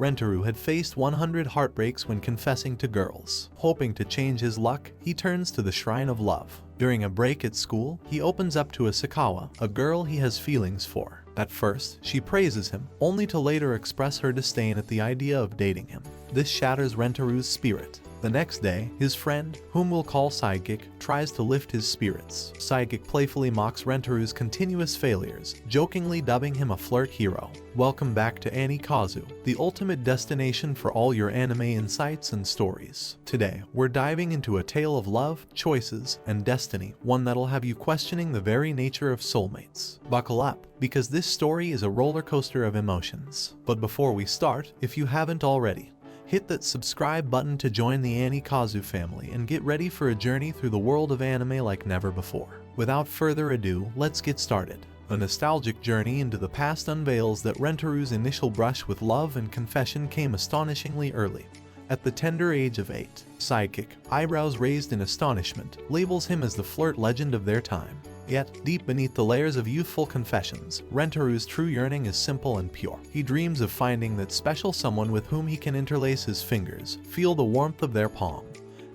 Rentaru had faced 100 heartbreaks when confessing to girls. Hoping to change his luck, he turns to the Shrine of Love. During a break at school, he opens up to Asakawa, a girl he has feelings for. At first, she praises him, only to later express her disdain at the idea of dating him. This shatters Rentaru's spirit. The next day, his friend, whom we'll call Sidekick, tries to lift his spirits. Sidekick playfully mocks Rentaru's continuous failures, jokingly dubbing him a flirt hero. Welcome back to Anikazu, the ultimate destination for all your anime insights and stories. Today, we're diving into a tale of love, choices, and destiny, one that'll have you questioning the very nature of soulmates. Buckle up, because this story is a roller coaster of emotions. But before we start, if you haven't already, hit that subscribe button to join the Anikazu family and get ready for a journey through the world of anime like never before. Without further ado, let's get started. A nostalgic journey into the past unveils that Rentaru's initial brush with love and confession came astonishingly early. At the tender age of 8, Sidekick, eyebrows raised in astonishment, labels him as the flirt legend of their time. Yet, deep beneath the layers of youthful confessions, Rentaru's true yearning is simple and pure. He dreams of finding that special someone with whom he can interlace his fingers, feel the warmth of their palm,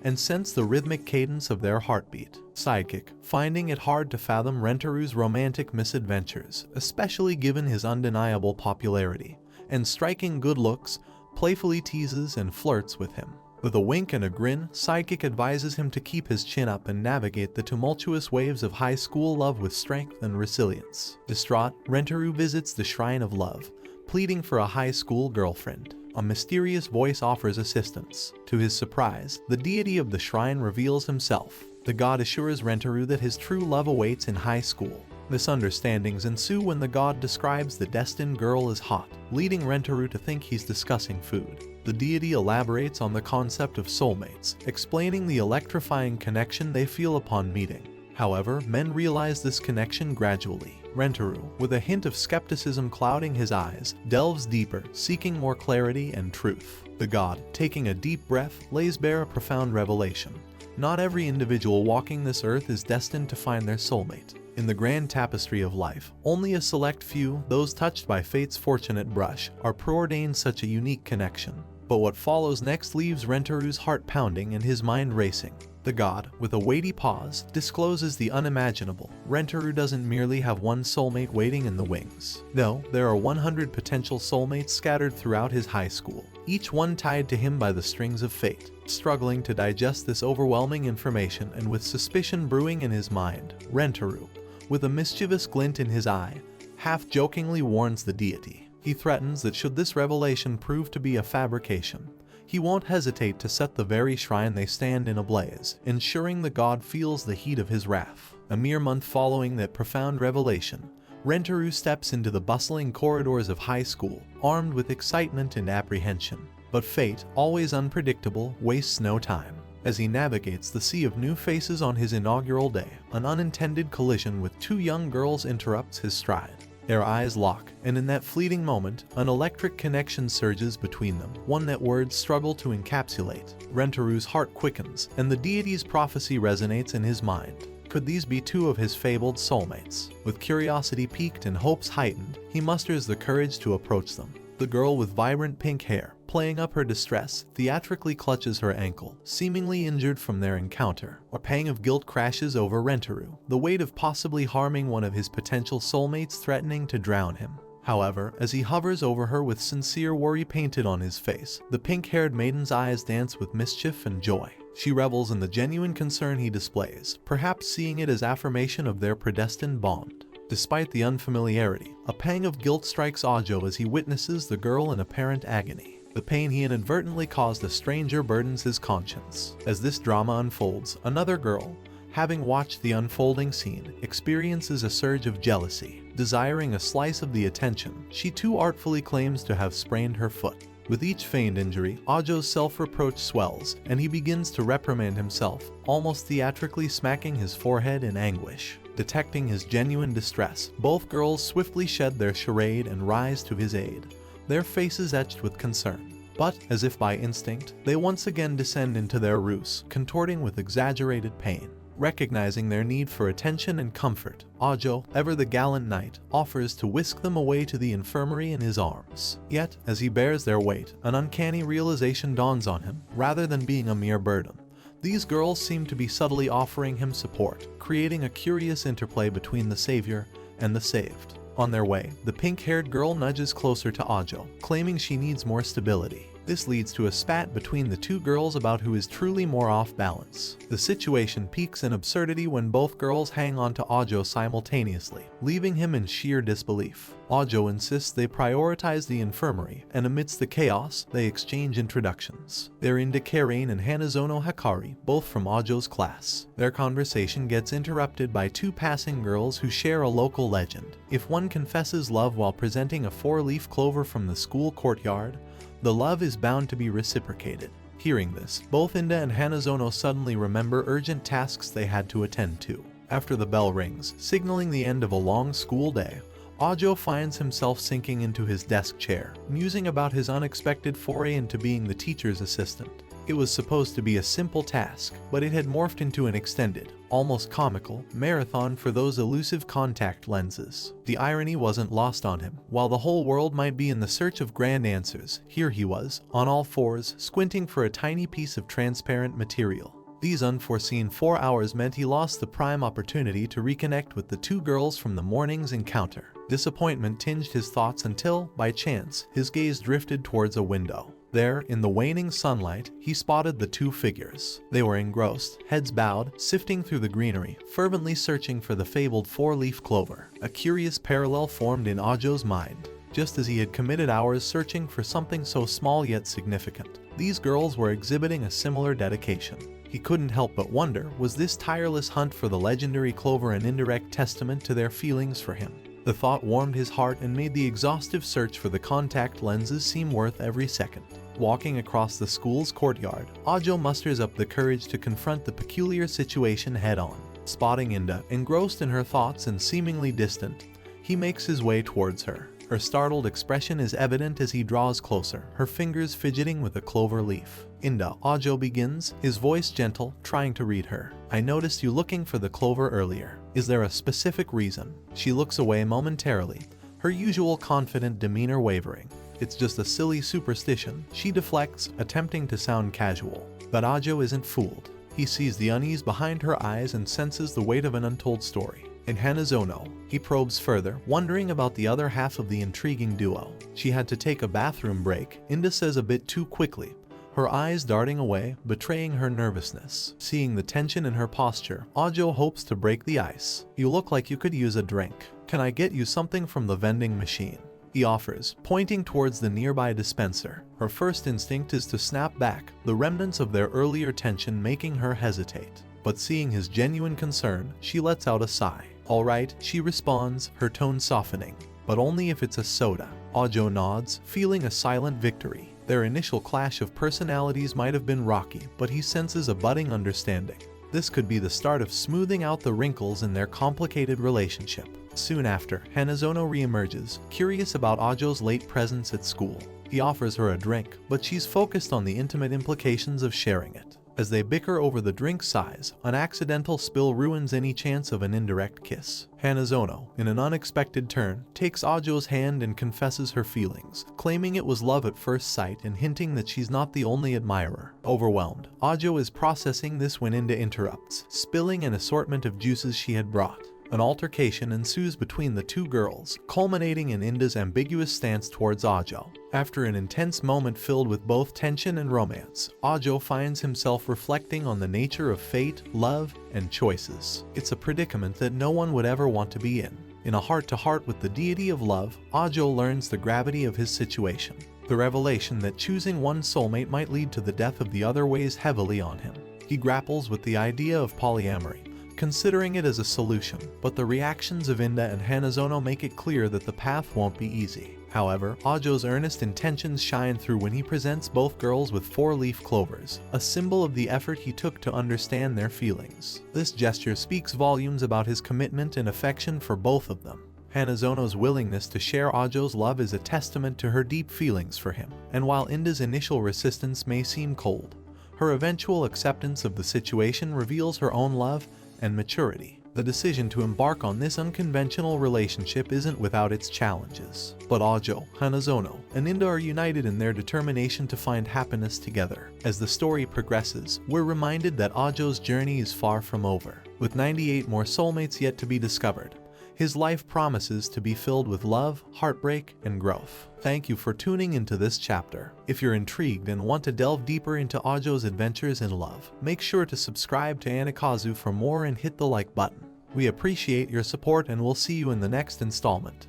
and sense the rhythmic cadence of their heartbeat. Sidekick, finding it hard to fathom Rentaru's romantic misadventures, especially given his undeniable popularity and striking good looks, playfully teases and flirts with him. With a wink and a grin, Sidekick advises him to keep his chin up and navigate the tumultuous waves of high school love with strength and resilience. Distraught, Rentaru visits the Shrine of Love, pleading for a high school girlfriend. A mysterious voice offers assistance. To his surprise, the deity of the shrine reveals himself. The god assures Rentaru that his true love awaits in high school. Misunderstandings ensue when the god describes the destined girl as hot, leading Rentaru to think he's discussing food. The deity elaborates on the concept of soulmates, explaining the electrifying connection they feel upon meeting. However, men realize this connection gradually. Rentaru, with a hint of skepticism clouding his eyes, delves deeper, seeking more clarity and truth. The god, taking a deep breath, lays bare a profound revelation. Not every individual walking this earth is destined to find their soulmate. In the grand tapestry of life, only a select few, those touched by fate's fortunate brush, are preordained such a unique connection. But what follows next leaves Rentaru's heart pounding and his mind racing. The god, with a weighty pause, discloses the unimaginable. Rentaru doesn't merely have one soulmate waiting in the wings. No, there are 100 potential soulmates scattered throughout his high school, each one tied to him by the strings of fate. Struggling to digest this overwhelming information and with suspicion brewing in his mind, Rentaru, with a mischievous glint in his eye, half-jokingly warns the deity. He threatens that should this revelation prove to be a fabrication, he won't hesitate to set the very shrine they stand in ablaze, ensuring the god feels the heat of his wrath. A mere month following that profound revelation, Rentaru steps into the bustling corridors of high school, armed with excitement and apprehension. But fate, always unpredictable, wastes no time. As he navigates the sea of new faces on his inaugural day, an unintended collision with two young girls interrupts his stride. Their eyes lock, and in that fleeting moment, an electric connection surges between them, one that words struggle to encapsulate. Rentaru's heart quickens, and the deity's prophecy resonates in his mind. Could these be two of his fabled soulmates? With curiosity piqued and hopes heightened, he musters the courage to approach them. The girl with vibrant pink hair, playing up her distress, theatrically clutches her ankle, seemingly injured from their encounter. A pang of guilt crashes over Rentaru, the weight of possibly harming one of his potential soulmates threatening to drown him. However, as he hovers over her with sincere worry painted on his face, the pink-haired maiden's eyes dance with mischief and joy. She revels in the genuine concern he displays, perhaps seeing it as affirmation of their predestined bond. Despite the unfamiliarity, a pang of guilt strikes Ajo as he witnesses the girl in apparent agony. The pain he inadvertently caused a stranger burdens his conscience. As this drama unfolds, another girl, having watched the unfolding scene, experiences a surge of jealousy. Desiring a slice of the attention, she too artfully claims to have sprained her foot. With each feigned injury, Ajo's self-reproach swells, and he begins to reprimand himself, almost theatrically smacking his forehead in anguish. Detecting his genuine distress, both girls swiftly shed their charade and rise to his aid, their faces etched with concern. But, as if by instinct, they once again descend into their ruse, contorting with exaggerated pain. Recognizing their need for attention and comfort, Ajo, ever the gallant knight, offers to whisk them away to the infirmary in his arms. Yet, as he bears their weight, an uncanny realization dawns on him. Rather than being a mere burden, these girls seem to be subtly offering him support, creating a curious interplay between the savior and the saved. On their way, the pink-haired girl nudges closer to Ajo, claiming she needs more stability. This leads to a spat between the two girls about who is truly more off balance. The situation peaks in absurdity when both girls hang on to Ajo simultaneously, leaving him in sheer disbelief. Ajo insists they prioritize the infirmary, and amidst the chaos, they exchange introductions. They're Inda Karain and Hanazono Hakari, both from Ajo's class. Their conversation gets interrupted by two passing girls who share a local legend. If one confesses love while presenting a four-leaf clover from the school courtyard, the love is bound to be reciprocated. Hearing this, both Inda and Hanazono suddenly remember urgent tasks they had to attend to. After the bell rings, signaling the end of a long school day, Ajo finds himself sinking into his desk chair, musing about his unexpected foray into being the teacher's assistant. It was supposed to be a simple task, but it had morphed into an extended, almost comical, marathon for those elusive contact lenses. The irony wasn't lost on him. While the whole world might be in the search of grand answers, here he was, on all fours, squinting for a tiny piece of transparent material. These unforeseen 4 hours meant he lost the prime opportunity to reconnect with the two girls from the morning's encounter. Disappointment tinged his thoughts until, by chance, his gaze drifted towards a window. There, in the waning sunlight, he spotted the two figures. They were engrossed, heads bowed, sifting through the greenery, fervently searching for the fabled four-leaf clover. A curious parallel formed in Ajo's mind. Just as he had committed hours searching for something so small yet significant, these girls were exhibiting a similar dedication. He couldn't help but wonder, was this tireless hunt for the legendary clover an indirect testament to their feelings for him? The thought warmed his heart and made the exhaustive search for the contact lenses seem worth every second. Walking across the school's courtyard, Ajo musters up the courage to confront the peculiar situation head-on. Spotting Inda, engrossed in her thoughts and seemingly distant, he makes his way towards her. Her startled expression is evident as he draws closer, her fingers fidgeting with a clover leaf. Inda, Ajo begins, his voice gentle, trying to read her. "I noticed you looking for the clover earlier. Is there a specific reason?" She looks away momentarily, her usual confident demeanor wavering. "It's just a silly superstition," she deflects, attempting to sound casual. But Ajo isn't fooled. He sees the unease behind her eyes and senses the weight of an untold story. In Hanazono, he probes further, wondering about the other half of the intriguing duo. "She had to take a bathroom break," Inda says a bit too quickly, her eyes darting away, betraying her nervousness. Seeing the tension in her posture, Ajo hopes to break the ice. "You look like you could use a drink. Can I get you something from the vending machine?" he offers, pointing towards the nearby dispenser. Her first instinct is to snap back, the remnants of their earlier tension making her hesitate. But seeing his genuine concern, she lets out a sigh. "All right," she responds, her tone softening. "But only if it's a soda." Ajo nods, feeling a silent victory. Their initial clash of personalities might have been rocky, but he senses a budding understanding. This could be the start of smoothing out the wrinkles in their complicated relationship. Soon after, Hanazono reemerges, curious about Ajo's late presence at school. He offers her a drink, but she's focused on the intimate implications of sharing it. As they bicker over the drink size, an accidental spill ruins any chance of an indirect kiss. Hanazono, in an unexpected turn, takes Ajo's hand and confesses her feelings, claiming it was love at first sight and hinting that she's not the only admirer. Overwhelmed, Ajo is processing this when Inda interrupts, spilling an assortment of juices she had brought. An altercation ensues between the two girls, culminating in Inda's ambiguous stance towards Ajo. After an intense moment filled with both tension and romance, Ajo finds himself reflecting on the nature of fate, love, and choices. It's a predicament that no one would ever want to be in. In a heart-to-heart with the deity of love, Ajo learns the gravity of his situation. The revelation that choosing one soulmate might lead to the death of the other weighs heavily on him. He grapples with the idea of polyamory, considering it as a solution, but the reactions of Inda and Hanazono make it clear that the path won't be easy. However, Ajo's earnest intentions shine through when he presents both girls with four-leaf clovers, a symbol of the effort he took to understand their feelings. This gesture speaks volumes about his commitment and affection for both of them. Hanazono's willingness to share Ajo's love is a testament to her deep feelings for him, and while Inda's initial resistance may seem cold, her eventual acceptance of the situation reveals her own love and maturity. The decision to embark on this unconventional relationship isn't without its challenges. But Ajo, Hanazono, and Inda are united in their determination to find happiness together. As the story progresses, we're reminded that Ajo's journey is far from over. With 98 more soulmates yet to be discovered, his life promises to be filled with love, heartbreak, and growth. Thank you for tuning into this chapter. If you're intrigued and want to delve deeper into Ajo's adventures in love, make sure to subscribe to Anikazu for more and hit the like button. We appreciate your support and we'll see you in the next installment.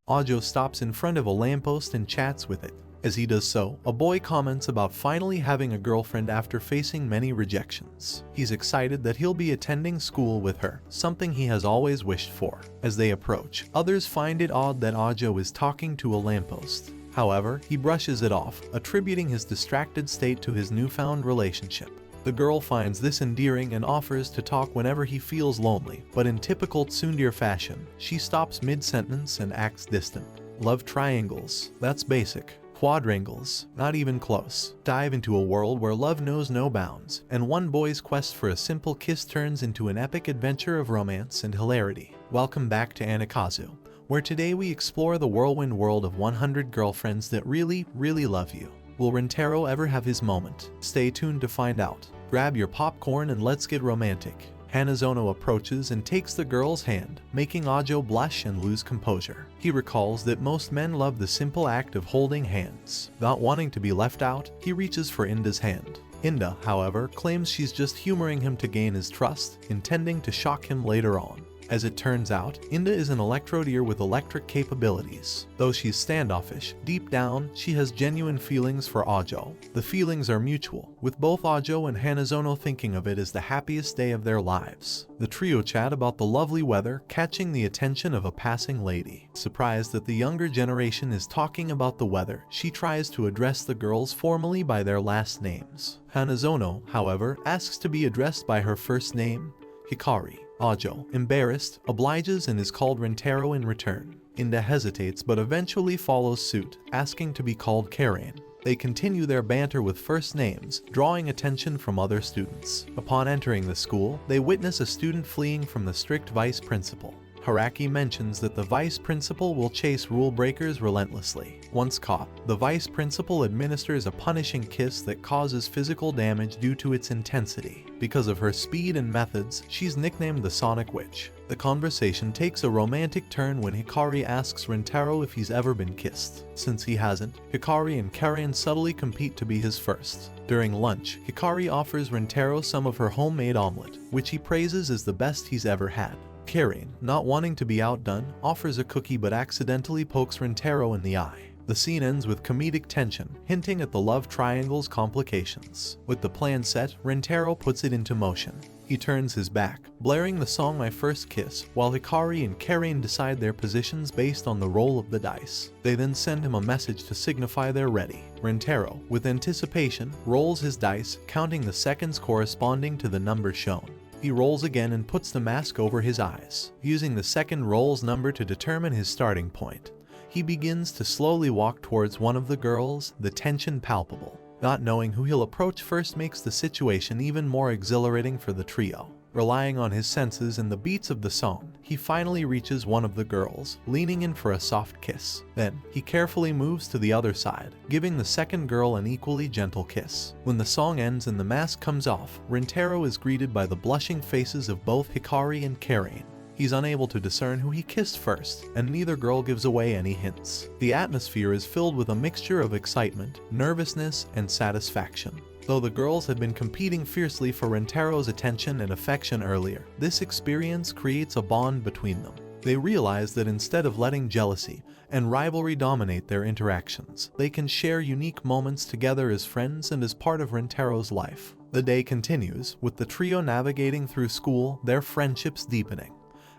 Ajo stops in front of a lamppost and chats with it. As he does so, a boy comments about finally having a girlfriend after facing many rejections. He's excited that he'll be attending school with her, something he has always wished for. As they approach, others find it odd that Ajo is talking to a lamppost. However, he brushes it off, attributing his distracted state to his newfound relationship. The girl finds this endearing and offers to talk whenever he feels lonely, but in typical tsundere fashion, she stops mid-sentence and acts distant. Love triangles, that's basic. Quadrangles, not even close. Dive into a world where love knows no bounds, and one boy's quest for a simple kiss turns into an epic adventure of romance and hilarity. Welcome back to Anikazu, where today we explore the whirlwind world of 100 girlfriends that really, really love you. Will Rentaro ever have his moment? Stay tuned to find out. Grab your popcorn and let's get romantic. Hanazono approaches and takes the girl's hand, making Ajo blush and lose composure. He recalls that most men love the simple act of holding hands. Not wanting to be left out, he reaches for Inda's hand. Inda, however, claims she's just humoring him to gain his trust, intending to shock him later on. As it turns out, Inda is an electrodeer with electric capabilities. Though she's standoffish, deep down, she has genuine feelings for Ajo. The feelings are mutual, with both Ajo and Hanazono thinking of it as the happiest day of their lives. The trio chat about the lovely weather, catching the attention of a passing lady. Surprised that the younger generation is talking about the weather, she tries to address the girls formally by their last names. Hanazono, however, asks to be addressed by her first name, Hikari. Ajo, embarrassed, obliges and is called Rentaro in return. Inda hesitates but eventually follows suit, asking to be called Karen. They continue their banter with first names, drawing attention from other students. Upon entering the school, they witness a student fleeing from the strict vice principal. Haraki mentions that the vice principal will chase rule breakers relentlessly. Once caught, the vice principal administers a punishing kiss that causes physical damage due to its intensity. Because of her speed and methods, she's nicknamed the Sonic Witch. The conversation takes a romantic turn when Hikari asks Rentaro if he's ever been kissed. Since he hasn't, Hikari and Karen subtly compete to be his first. During lunch, Hikari offers Rentaro some of her homemade omelet, which he praises as the best he's ever had. Karen, not wanting to be outdone, offers a cookie but accidentally pokes Rentaro in the eye. The scene ends with comedic tension, hinting at the love triangle's complications. With the plan set, Rentaro puts it into motion. He turns his back, blaring the song My First Kiss, while Hikari and Karen decide their positions based on the roll of the dice. They then send him a message to signify they're ready. Rentaro, with anticipation, rolls his dice, counting the seconds corresponding to the number shown. He rolls again and puts the mask over his eyes, using the second roll's number to determine his starting point. He begins to slowly walk towards one of the girls, the tension palpable. Not knowing who he'll approach first makes the situation even more exhilarating for the trio. Relying on his senses and the beats of the song, he finally reaches one of the girls, leaning in for a soft kiss. Then, he carefully moves to the other side, giving the second girl an equally gentle kiss. When the song ends and the mask comes off, Rentaro is greeted by the blushing faces of both Hikari and Karen. He's unable to discern who he kissed first, and neither girl gives away any hints. The atmosphere is filled with a mixture of excitement, nervousness, and satisfaction. Though the girls had been competing fiercely for Rentaro's attention and affection earlier, this experience creates a bond between them. They realize that instead of letting jealousy and rivalry dominate their interactions, they can share unique moments together as friends and as part of Rentaro's life. The day continues, with the trio navigating through school, their friendships deepening,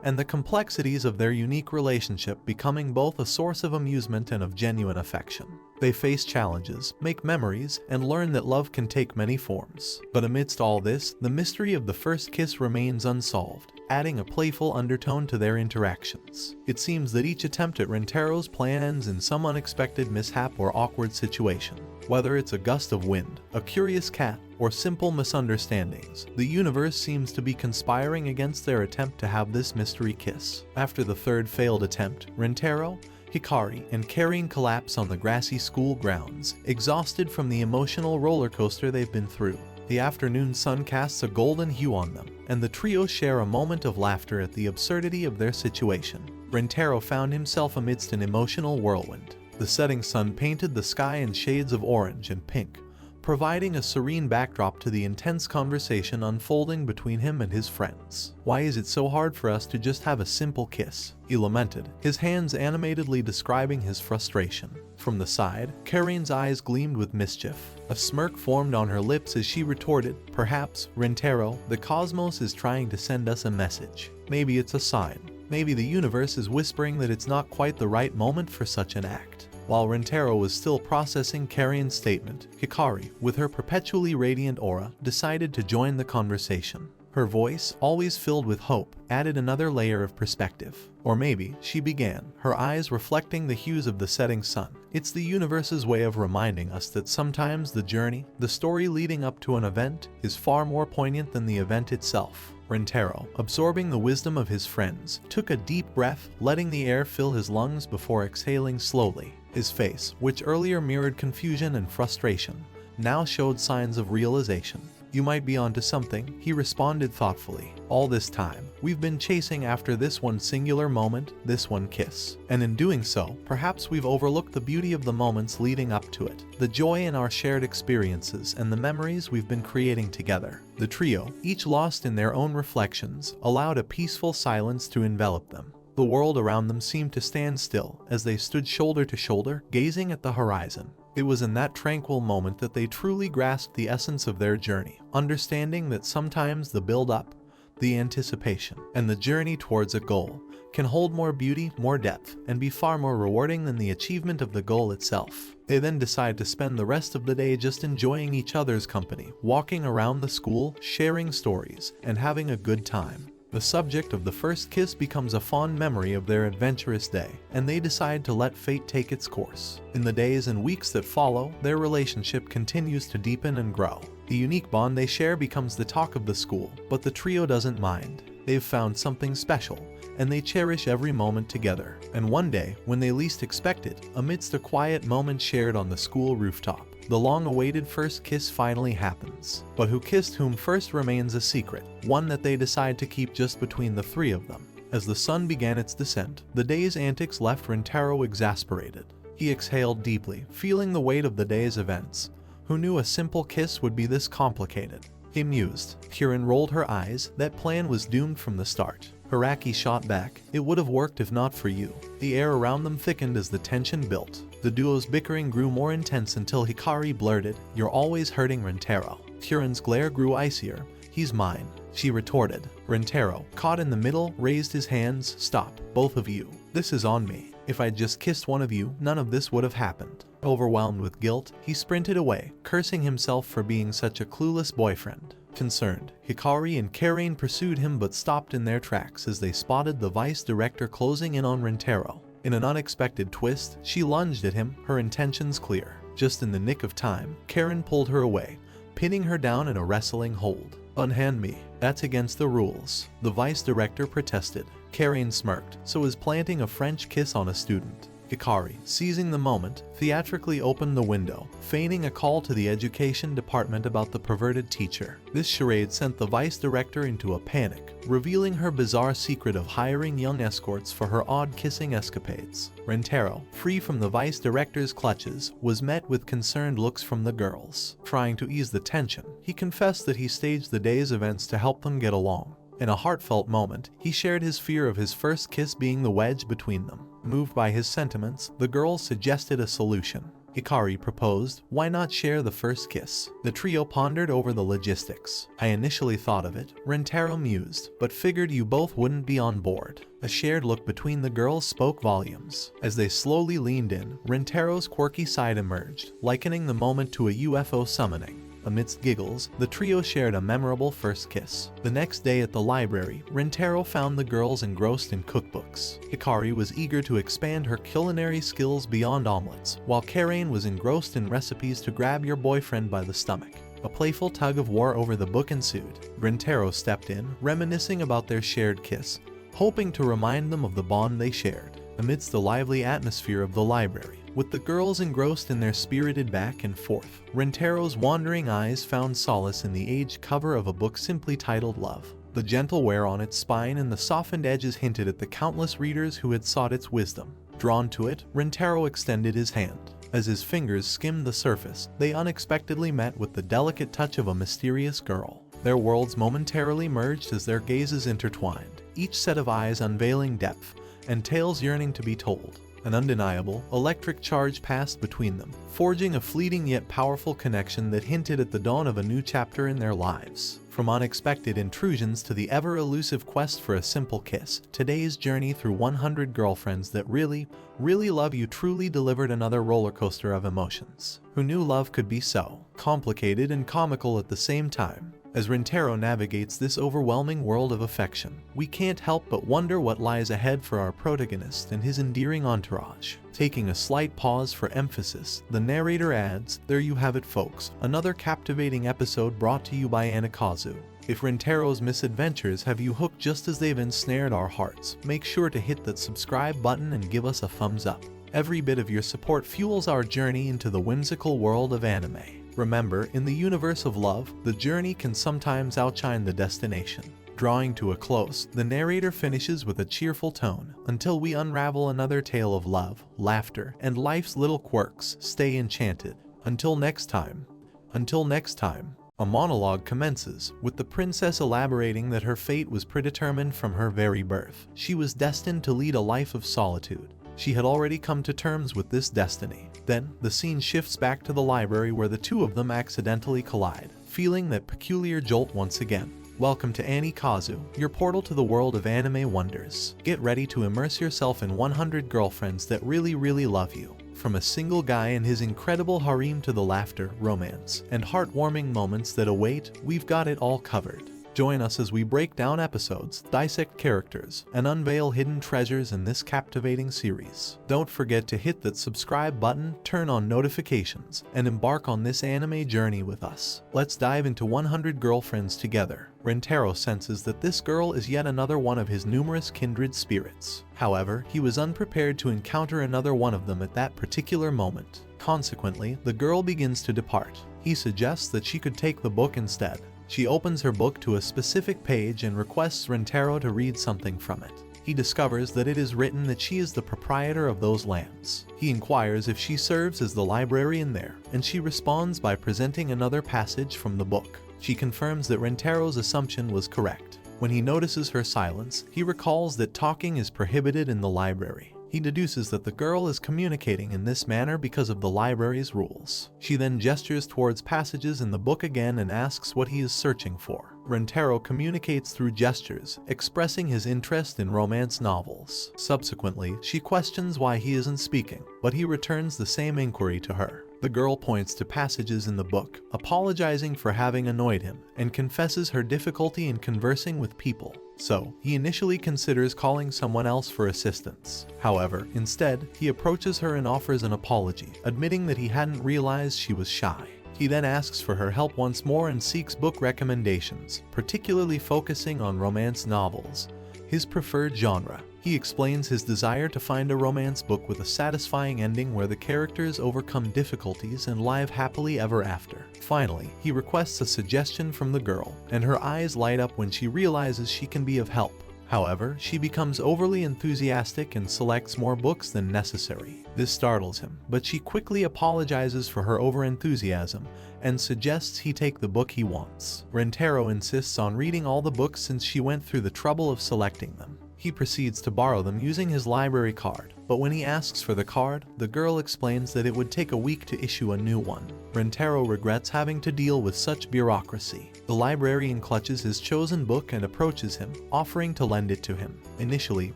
and the complexities of their unique relationship becoming both a source of amusement and of genuine affection. They face challenges, make memories, and learn that love can take many forms. But amidst all this, the mystery of the first kiss remains unsolved. adding a playful undertone to their interactions. It seems that each attempt at Rentero's plan ends in some unexpected mishap or awkward situation. Whether it's a gust of wind, a curious cat, or simple misunderstandings, the universe seems to be conspiring against their attempt to have this mystery kiss. After the third failed attempt, Rentero, Hikari, and Karin collapse on the grassy school grounds, exhausted from the emotional roller coaster they've been through. The afternoon sun casts a golden hue on them, and the trio share a moment of laughter at the absurdity of their situation. Rentero found himself amidst an emotional whirlwind. The setting sun painted the sky in shades of orange and pink, providing a serene backdrop to the intense conversation unfolding between him and his friends. "Why is it so hard for us to just have a simple kiss?" he lamented, his hands animatedly describing his frustration. From the side, Karin's eyes gleamed with mischief. A smirk formed on her lips as she retorted, "Perhaps, Rentero, the cosmos is trying to send us a message. Maybe it's a sign. Maybe the universe is whispering that it's not quite the right moment for such an act." While Rentero was still processing Karin's statement, Hikari, with her perpetually radiant aura, decided to join the conversation. Her voice, always filled with hope, added another layer of perspective. "Or maybe," she began, her eyes reflecting the hues of the setting sun, "it's the universe's way of reminding us that sometimes the journey, the story leading up to an event, is far more poignant than the event itself." Rentero, absorbing the wisdom of his friends, took a deep breath, letting the air fill his lungs before exhaling slowly. His face, which earlier mirrored confusion and frustration, now showed signs of realization. "You might be onto something," he responded thoughtfully. "All this time, we've been chasing after this one singular moment, this one kiss. And in doing so, perhaps we've overlooked the beauty of the moments leading up to it, the joy in our shared experiences and the memories we've been creating together." The trio, each lost in their own reflections, allowed a peaceful silence to envelop them. The world around them seemed to stand still as they stood shoulder to shoulder, gazing at the horizon. It was in that tranquil moment that they truly grasped the essence of their journey, understanding that sometimes the build-up, the anticipation, and the journey towards a goal can hold more beauty, more depth, and be far more rewarding than the achievement of the goal itself. They then decide to spend the rest of the day just enjoying each other's company, walking around the school, sharing stories, and having a good time. The subject of the first kiss becomes a fond memory of their adventurous day, and they decide to let fate take its course. In the days and weeks that follow, their relationship continues to deepen and grow. The unique bond they share becomes the talk of the school, but the trio doesn't mind. They've found something special, and they cherish every moment together. And one day, when they least expect it, amidst a quiet moment shared on the school rooftop, the long-awaited first kiss finally happens. But who kissed whom first remains a secret, one that they decide to keep just between the three of them. As the sun began its descent, the day's antics left Rentero exasperated. He exhaled deeply, feeling the weight of the day's events. Who knew a simple kiss would be this complicated? He mused. Karin rolled her eyes. That plan was doomed from the start. Hiraki shot back. "It would have worked if not for you." The air around them thickened as the tension built. The duo's bickering grew more intense until Hikari blurted, "You're always hurting Rentero." Karin's glare grew icier. "He's mine," she retorted. Rentero, caught in the middle, raised his hands. "Stop, both of you. This is on me. If I'd just kissed one of you, none of this would have happened." Overwhelmed with guilt, he sprinted away, cursing himself for being such a clueless boyfriend. Concerned, Hikari and Karin pursued him but stopped in their tracks as they spotted the vice director closing in on Rentero. In an unexpected twist, she lunged at him, her intentions clear. Just in the nick of time, Karin pulled her away, pinning her down in a wrestling hold. "Unhand me. That's against the rules," the vice director protested. Karin smirked, "So is planting a French kiss on a student." Hikari, seizing the moment, theatrically opened the window, feigning a call to the education department about the perverted teacher. This charade sent the vice director into a panic, revealing her bizarre secret of hiring young escorts for her odd kissing escapades. Rentero, free from the vice director's clutches, was met with concerned looks from the girls. Trying to ease the tension, he confessed that he staged the day's events to help them get along. In a heartfelt moment, he shared his fear of his first kiss being the wedge between them. Moved by his sentiments, the girls suggested a solution. Hikari proposed, "Why not share the first kiss?" The trio pondered over the logistics. "I initially thought of it," Rentero mused, "but figured you both wouldn't be on board." A shared look between the girls spoke volumes. As they slowly leaned in, Rentero's quirky side emerged, likening the moment to a UFO summoning. Amidst giggles, the trio shared a memorable first kiss. The next day at the library, Rintaro found the girls engrossed in cookbooks. Hikari was eager to expand her culinary skills beyond omelets, while Karain was engrossed in recipes to grab your boyfriend by the stomach. A playful tug of war over the book ensued. Rintaro stepped in, reminiscing about their shared kiss, hoping to remind them of the bond they shared. Amidst the lively atmosphere of the library, with the girls engrossed in their spirited back and forth, Rintaro's wandering eyes found solace in the aged cover of a book simply titled Love. The gentle wear on its spine and the softened edges hinted at the countless readers who had sought its wisdom. Drawn to it, Rintaro extended his hand. As his fingers skimmed the surface, they unexpectedly met with the delicate touch of a mysterious girl. Their worlds momentarily merged as their gazes intertwined, each set of eyes unveiling depth and tales yearning to be told. An undeniable, electric charge passed between them, forging a fleeting yet powerful connection that hinted at the dawn of a new chapter in their lives. From unexpected intrusions to the ever-elusive quest for a simple kiss, today's journey through 100 girlfriends that really love you truly delivered another roller coaster of emotions. Who knew love could be so complicated and comical at the same time? As Rintaro navigates this overwhelming world of affection, we can't help but wonder what lies ahead for our protagonist and his endearing entourage. Taking a slight pause for emphasis, the narrator adds, "There you have it, folks, another captivating episode brought to you by Anikazu. If Rintaro's misadventures have you hooked just as they've ensnared our hearts, make sure to hit that subscribe button and give us a thumbs up. Every bit of your support fuels our journey into the whimsical world of anime. Remember, in the universe of love, the journey can sometimes outshine the destination." Drawing to a close, the narrator finishes with a cheerful tone. Until we unravel another tale of love, laughter, and life's little quirks, stay enchanted. Until next time. A monologue commences, with the princess elaborating that her fate was predetermined from her very birth. She was destined to lead a life of solitude. She had already come to terms with this destiny. Then, the scene shifts back to the library where the two of them accidentally collide, feeling that peculiar jolt once again. Welcome to Anikazu, your portal to the world of anime wonders. Get ready to immerse yourself in 100 girlfriends that really love you. From a single guy and his incredible harem to the laughter, romance, and heartwarming moments that await, we've got it all covered. Join us as we break down episodes, dissect characters, and unveil hidden treasures in this captivating series. Don't forget to hit that subscribe button, turn on notifications, and embark on this anime journey with us. Let's dive into 100 girlfriends together. Rintaro senses that this girl is yet another one of his numerous kindred spirits. However, he was unprepared to encounter another one of them at that particular moment. Consequently, the girl begins to depart. He suggests that she could take the book instead. She opens her book to a specific page and requests Rintaro to read something from it. He discovers that it is written that she is the proprietor of those lands. He inquires if she serves as the librarian there, and she responds by presenting another passage from the book. She confirms that Rintaro's assumption was correct. When he notices her silence, he recalls that talking is prohibited in the library. He deduces that the girl is communicating in this manner because of the library's rules. She then gestures towards passages in the book again and asks what he is searching for. Rintaro communicates through gestures, expressing his interest in romance novels. Subsequently, she questions why he isn't speaking, but he returns the same inquiry to her. The girl points to passages in the book, apologizing for having annoyed him, and confesses her difficulty in conversing with people. So, he initially considers calling someone else for assistance. However, instead, he approaches her and offers an apology, admitting that he hadn't realized she was shy. He then asks for her help once more and seeks book recommendations, particularly focusing on romance novels, his preferred genre. He explains his desire to find a romance book with a satisfying ending where the characters overcome difficulties and live happily ever after. Finally, he requests a suggestion from the girl, and her eyes light up when she realizes she can be of help. However, she becomes overly enthusiastic and selects more books than necessary. This startles him, but she quickly apologizes for her overenthusiasm and suggests he take the book he wants. Rintaro insists on reading all the books since she went through the trouble of selecting them. He proceeds to borrow them using his library card, but when he asks for the card, the girl explains that it would take a week to issue a new one. Rintaro regrets having to deal with such bureaucracy. The librarian clutches his chosen book and approaches him, offering to lend it to him. Initially,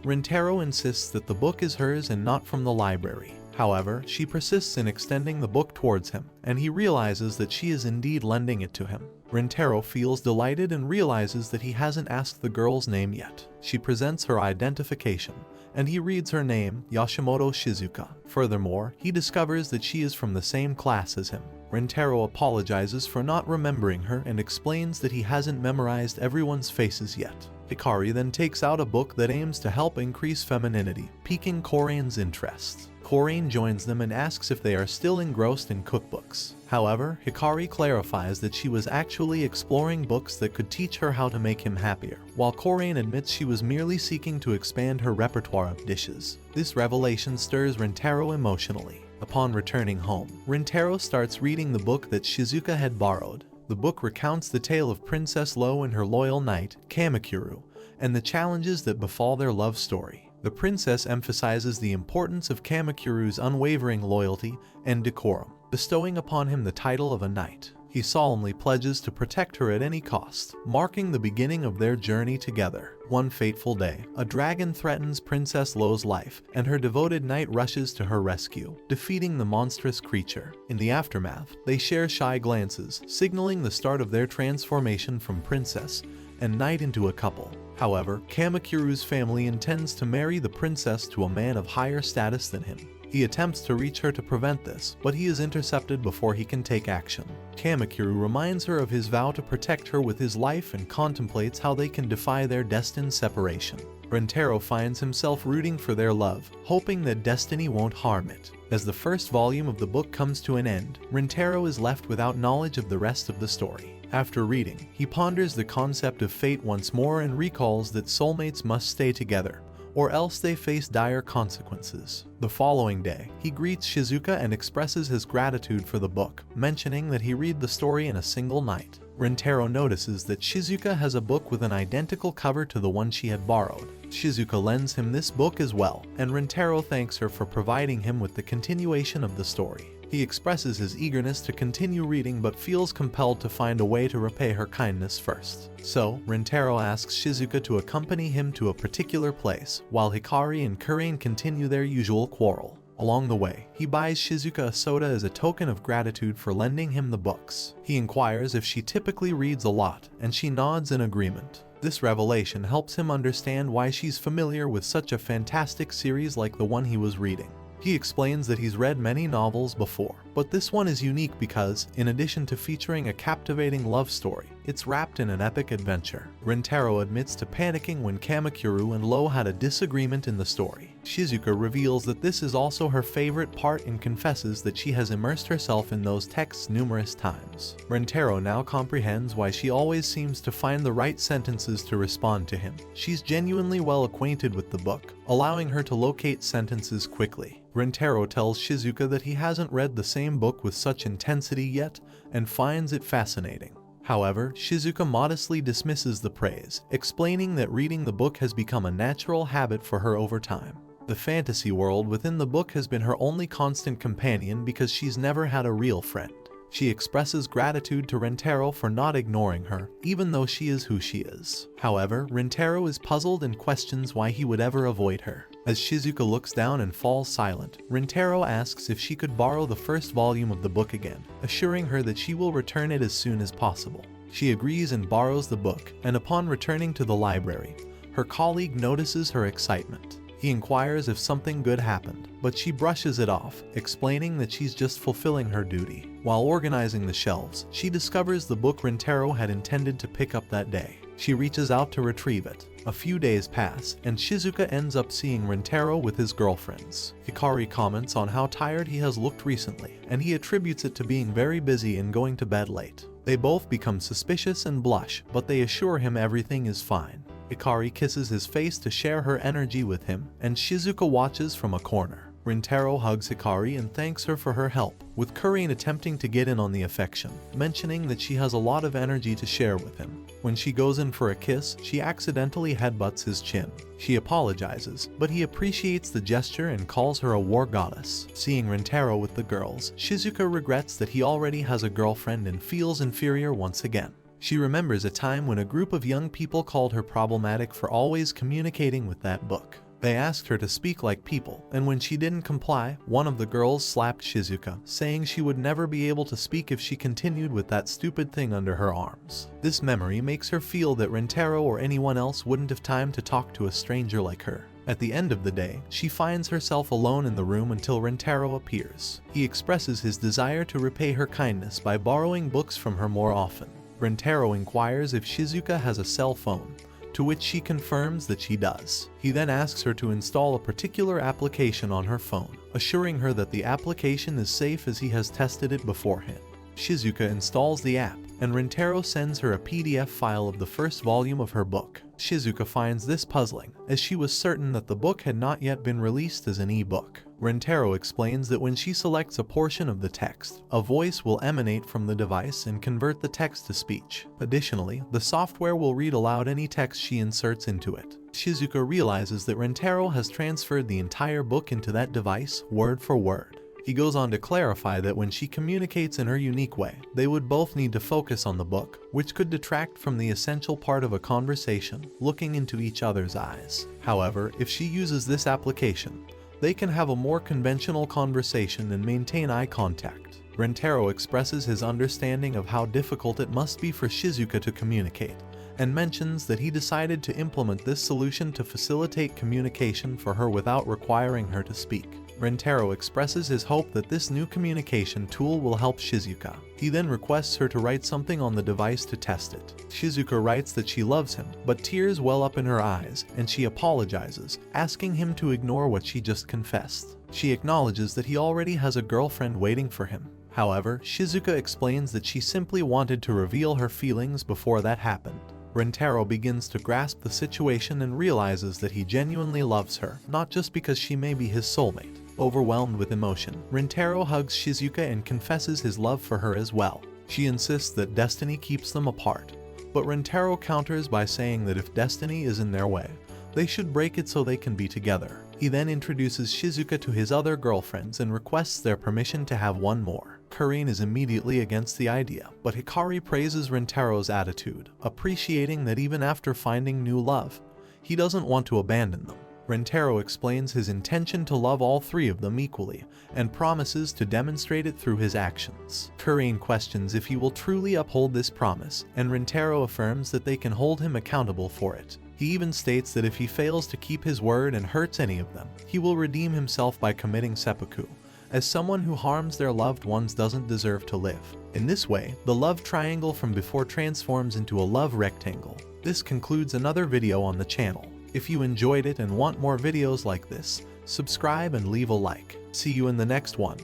Rintaro insists that the book is hers and not from the library. However, she persists in extending the book towards him, and he realizes that she is indeed lending it to him. Rintaro feels delighted and realizes that he hasn't asked the girl's name yet. She presents her identification, and he reads her name, Yoshimoto Shizuka. Furthermore, he discovers that she is from the same class as him. Rintaro apologizes for not remembering her and explains that he hasn't memorized everyone's faces yet. Hikari then takes out a book that aims to help increase femininity, piquing Korean's interest. Korean joins them and asks if they are still engrossed in cookbooks. However, Hikari clarifies that she was actually exploring books that could teach her how to make him happier, while Korean admits she was merely seeking to expand her repertoire of dishes. This revelation stirs Rintaro emotionally. Upon returning home, Rintaro starts reading the book that Shizuka had borrowed. The book recounts the tale of Princess Lo and her loyal knight, Kamakuru, and the challenges that befall their love story. The princess emphasizes the importance of Kamakuru's unwavering loyalty and decorum, bestowing upon him the title of a knight. He solemnly pledges to protect her at any cost, marking the beginning of their journey together. One fateful day, a dragon threatens Princess Lo's life, and her devoted knight rushes to her rescue, defeating the monstrous creature. In the aftermath, they share shy glances, signaling the start of their transformation from princess and knight into a couple. However, Kamakuru's family intends to marry the princess to a man of higher status than him. He attempts to reach her to prevent this, but he is intercepted before he can take action. Kamakuru reminds her of his vow to protect her with his life and contemplates how they can defy their destined separation. Rintaro finds himself rooting for their love, hoping that destiny won't harm it. As the first volume of the book comes to an end, Rintaro is left without knowledge of the rest of the story. After reading, he ponders the concept of fate once more and recalls that soulmates must stay together, or else they face dire consequences. The following day, he greets Shizuka and expresses his gratitude for the book, mentioning that he read the story in a single night. Rintaro notices that Shizuka has a book with an identical cover to the one she had borrowed. Shizuka lends him this book as well, and Rintaro thanks her for providing him with the continuation of the story. He expresses his eagerness to continue reading but feels compelled to find a way to repay her kindness first. So, Rintaro asks Shizuka to accompany him to a particular place, while Hikari and Kurein continue their usual quarrel. Along the way, he buys Shizuka a soda as a token of gratitude for lending him the books. He inquires if she typically reads a lot, and she nods in agreement. This revelation helps him understand why she's familiar with such a fantastic series like the one he was reading. He explains that he's read many novels before, but this one is unique because, in addition to featuring a captivating love story, it's wrapped in an epic adventure. Rintaro admits to panicking when Kamakuru and Lo had a disagreement in the story. Shizuka reveals that this is also her favorite part and confesses that she has immersed herself in those texts numerous times. Rintaro now comprehends why she always seems to find the right sentences to respond to him. She's genuinely well acquainted with the book, allowing her to locate sentences quickly. Rintaro tells Shizuka that he hasn't read the same book with such intensity yet and finds it fascinating. However, Shizuka modestly dismisses the praise, explaining that reading the book has become a natural habit for her over time. The fantasy world within the book has been her only constant companion because she's never had a real friend. She expresses gratitude to Rintaro for not ignoring her, even though she is who she is. However, Rintaro is puzzled and questions why he would ever avoid her. As Shizuka looks down and falls silent, Rintaro asks if she could borrow the first volume of the book again, assuring her that she will return it as soon as possible. She agrees and borrows the book, and upon returning to the library, her colleague notices her excitement. He inquires if something good happened, but she brushes it off, explaining that she's just fulfilling her duty. While organizing the shelves, she discovers the book Rintaro had intended to pick up that day. She reaches out to retrieve it. A few days pass, and Shizuka ends up seeing Rintaro with his girlfriends. Hikari comments on how tired he has looked recently, and he attributes it to being very busy and going to bed late. They both become suspicious and blush, but they assure him everything is fine. Hikari kisses his face to share her energy with him, and Shizuka watches from a corner. Rintaro hugs Hikari and thanks her for her help, with Kurein attempting to get in on the affection, mentioning that she has a lot of energy to share with him. When she goes in for a kiss, she accidentally headbutts his chin. She apologizes, but he appreciates the gesture and calls her a war goddess. Seeing Rintaro with the girls, Shizuka regrets that he already has a girlfriend and feels inferior once again. She remembers a time when a group of young people called her problematic for always communicating with that book. They asked her to speak like people, and when she didn't comply, one of the girls slapped Shizuka, saying she would never be able to speak if she continued with that stupid thing under her arms. This memory makes her feel that Rentaro or anyone else wouldn't have time to talk to a stranger like her. At the end of the day, she finds herself alone in the room until Rentaro appears. He expresses his desire to repay her kindness by borrowing books from her more often. Rentaro inquires if Shizuka has a cell phone, to which she confirms that she does. He then asks her to install a particular application on her phone, assuring her that the application is safe as he has tested it beforehand. Shizuka installs the app, and Rentaro sends her a PDF file of the first volume of her book. Shizuka finds this puzzling, as she was certain that the book had not yet been released as an e-book. Rentaro explains that when she selects a portion of the text, a voice will emanate from the device and convert the text to speech. Additionally, the software will read aloud any text she inserts into it. Shizuka realizes that Rentaro has transferred the entire book into that device, word for word. He goes on to clarify that when she communicates in her unique way, they would both need to focus on the book, which could detract from the essential part of a conversation, looking into each other's eyes. However, if she uses this application, they can have a more conventional conversation and maintain eye contact. Rentaro expresses his understanding of how difficult it must be for Shizuka to communicate, and mentions that he decided to implement this solution to facilitate communication for her without requiring her to speak. Rentaro expresses his hope that this new communication tool will help Shizuka. He then requests her to write something on the device to test it. Shizuka writes that she loves him, but tears well up in her eyes, and she apologizes, asking him to ignore what she just confessed. She acknowledges that he already has a girlfriend waiting for him. However, Shizuka explains that she simply wanted to reveal her feelings before that happened. Rentaro begins to grasp the situation and realizes that he genuinely loves her, not just because she may be his soulmate. Overwhelmed with emotion, Rentaro hugs Shizuka and confesses his love for her as well. She insists that destiny keeps them apart, but Rentaro counters by saying that if destiny is in their way, they should break it so they can be together. He then introduces Shizuka to his other girlfriends and requests their permission to have one more. Karine is immediately against the idea, but Hikari praises Rentaro's attitude, appreciating that even after finding new love, he doesn't want to abandon them. Rentaro explains his intention to love all three of them equally, and promises to demonstrate it through his actions. Karine questions if he will truly uphold this promise, and Rentaro affirms that they can hold him accountable for it. He even states that if he fails to keep his word and hurts any of them, he will redeem himself by committing seppuku, as someone who harms their loved ones doesn't deserve to live. In this way, the love triangle from before transforms into a love rectangle. This concludes another video on the channel. If you enjoyed it and want more videos like this, subscribe and leave a like. See you in the next one.